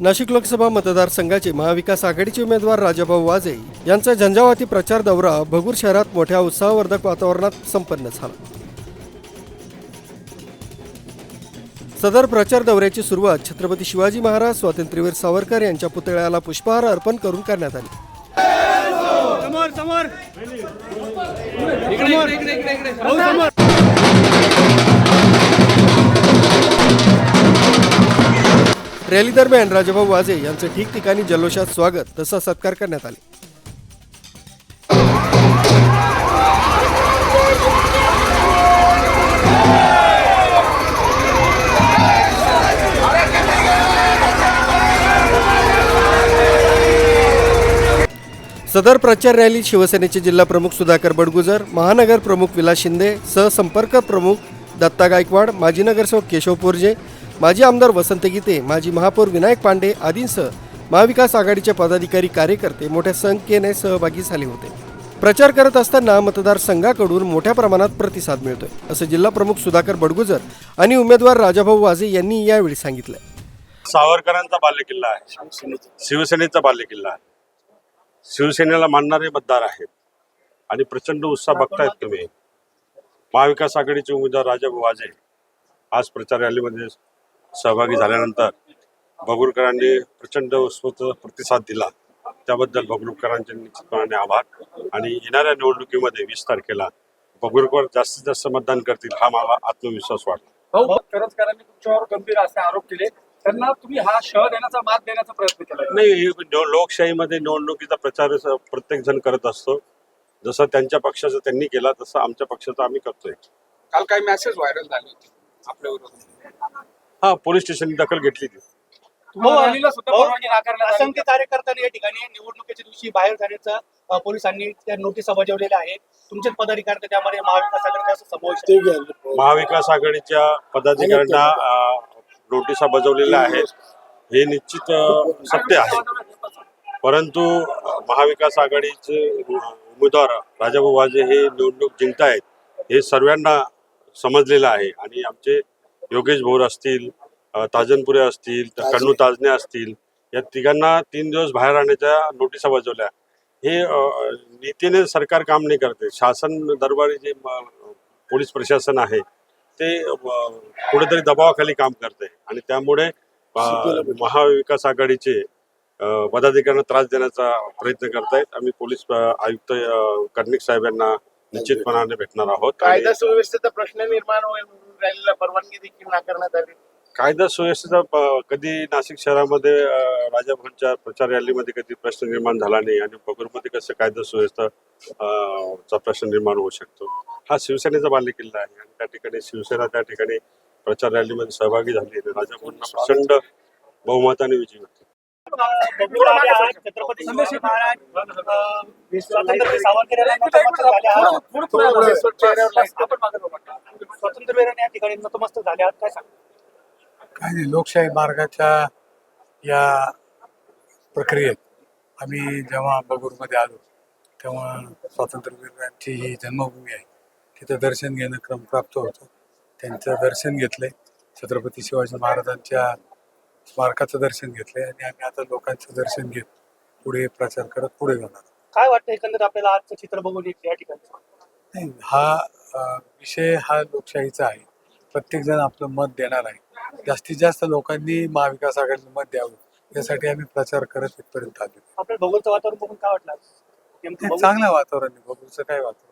नाशिक लोकसभा मतदारसंघाचे महाविकास आघाडीचे उमेदवार राजाभाऊ वाजे यांचा झंझावाती प्रचार दौरा भगूर शहरात मोठ्या उत्साहवर्धक वातावरणात संपन्न झाला। सदर प्रचार दौऱ्याची सुरुवात छत्रपती शिवाजी महाराज स्वातंत्र्यवीर सावरकर यांच्या पुतळ्याला पुष्पहार अर्पण करून करण्यात आली। रॅली दरम्यान राजाभाऊ वाजे यांचे ठिकठिकाणी जल्लोषात स्वागत तसा सत्कार करण्यात आले। सदर प्रचार रॅलीत शिवसेनेचे जिल्हा प्रमुख सुधाकर बडगुजर, महानगर प्रमुख विलास शिंदे, सहसंपर्क प्रमुख दत्ता गायकवाड, माजी नगरसेवक केशव पोरजे, माजी आमदार वसंत गीते, माजी महापौर विनायक पांडे आदींसह महाविकास आघाडीचे पदाधिकारी कार्यकर्ते मोठ्या संख्येने सहभागी झाले होते। प्रचार करत असताना मतदारसंघाकडून मोठ्या प्रमाणात प्रतिसाद मिळतोय असं जिल्हा प्रमुख सुधाकर बडगुजर आणि उमेदवार राजाभाऊ वाजे यांनी यावेळी सांगितलं। सावरकरांचा बालेकिल्ला आहे, शिवसेनेचा बालेकिल्ला आहे, शिवसेनेला मानणारे मतदार आहेत आणि प्रचंड उत्साह बघतायत तुम्ही। महाविकास आघाडीचे उमेदवार राजाभाऊ वाजे आज प्रचार रॅलीमध्ये सहभागी झाल्यानंतर भगूरकरांनी प्रचंड उत्स्फूर्त प्रतिसाद दिला, त्याबद्दल भगूरकरांचे निश्चितपणे आभार। आणि येणाऱ्या निवडणुकीमध्ये 20 तारखेला भगूरकर जास्तीत जास्त मतदान करतील हा मला आत्मविश्वास वाटतो। करंजकरांनी तुमच्यावर गंभीर असे आरोप केले, त्यांना तुम्ही हा शह देण्याचा मात देण्याचा प्रयत्न केला नाही। लोकशाहीमध्ये निवडणुकीचा प्रचार प्रत्येक जण करत असतो, जसं त्यांच्या पक्षाचा त्यांनी केला तसं आमच्या पक्षाचा आम्ही करतोय। काल काही मेसेज व्हायरल झाले होते आपल्या विरोधात, हा पोलीस स्टेशननी दखल घेतली ती। असंख्य कार्यकर्त्यांनी या ठिकाणी निवडणुकीच्या दिवशी बाहेर जाण्याचा पोलिसांनी त्या नोटिसा बजावलेल्या आहेत। तुमचे पदाधिकारी त्यामध्ये महाविकास आघाडीचा समावेश आहे। महाविकास आघाडीच्या पदाधिकाऱ्यांना नोटिसा बजावलेल्या आहेत हे निश्चित सत्य आहे, परंतु महाविकास आघाडीचे उमेदवार राजाभाऊ वाजे हे निवडणूक जिंकतायत हे सर्वांना समजलेलं आहे। आणि आमचे योगेश भोर असतील, ताजनपुरे असतील, कन्नू ताजने असतील, या तिघांना 3 दिवस बाहेर राहण्याच्या नोटिसा बजावल्या। हे नीतीने सरकार काम नाही करते, शासन दरबारी जे पोलीस प्रशासन आहे ते कुठेतरी दबावाखाली काम करते आणि त्यामुळे महाविकास आघाडीचे पदाधिकाऱ्यांना त्रास देण्याचा प्रयत्न करतायत। आम्ही पोलीस आयुक्त कर्णिक साहेब यांना निश्चितपणाने भेटणार आहोत। कायदा सुव्यवस्थेचा प्रश्न निर्माण होईल, रॅलीला परवानगी देखील नाकारण्यात आली। कायदा सुव्यवस्थेचा कधी नाशिक शहरामध्ये राजाभाऊंच्या प्रचार रॅलीमध्ये कधी प्रश्न निर्माण झाला नाही आणि भगूरमध्ये कसं कायदा सुव्यवस्था चा प्रश्न निर्माण होऊ शकतो। हा शिवसेनेचा बालेकिल्ला आहे आणि त्या ठिकाणी शिवसेना त्या ठिकाणी प्रचार रॅलीमध्ये सहभागी झाली आहे। राजाभाऊंना प्रचंड बहुमताने विजयी होते। छत्रपती शिवाजी महाराज स्वातंत्र्यवीरांनी या ठिकाणी नतमस्तक झाले आहात, काय सांगा? काय नाही, लोकशाही मार्गाच्या या प्रक्रियेत आम्ही जेव्हा भगूरमध्ये आलो तेव्हा स्वातंत्र्यवीरांची ही जन्मभूमी आहे, तिथं दर्शन घेणं क्रमप्राप्त होतं। त्यांचं दर्शन घेतलंय, छत्रपती शिवाजी महाराजांच्या स्मारकाचं दर्शन घेतलंय आणि आम्ही आता लोकांचं दर्शन घेत पुढे प्रचार करत पुढे जाणार। काय वाटतं एकंदर आपल्याला आजचं चित्र बघून या ठिकाणी? नाही, हा विषय हा लोकशाहीचा आहे, प्रत्येक जण आपलं मत देणार आहे। जास्तीत जास्त लोकांनी महाविकास आघाडीला मत द्यावं यासाठी आम्ही प्रचार करत इथपर्यंत आलो। आपल्या भगूरचं वातावरण बघून काय वाटलं? चांगलं वातावरण आहे, भगूरचं काय वातावरण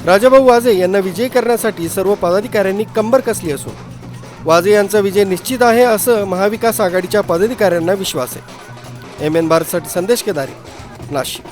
राजाभाऊ वाजे यांना विजयी करण्यासाठी सर्व पदाधिकाऱ्यांनी कंबर कसली असून वाजे यांचा विजय निश्चित आहे असं महाविकास आघाडीच्या पदाधिकाऱ्यांना विश्वास आहे। MN भारतसाठी संदेश केदारी, नाशिक।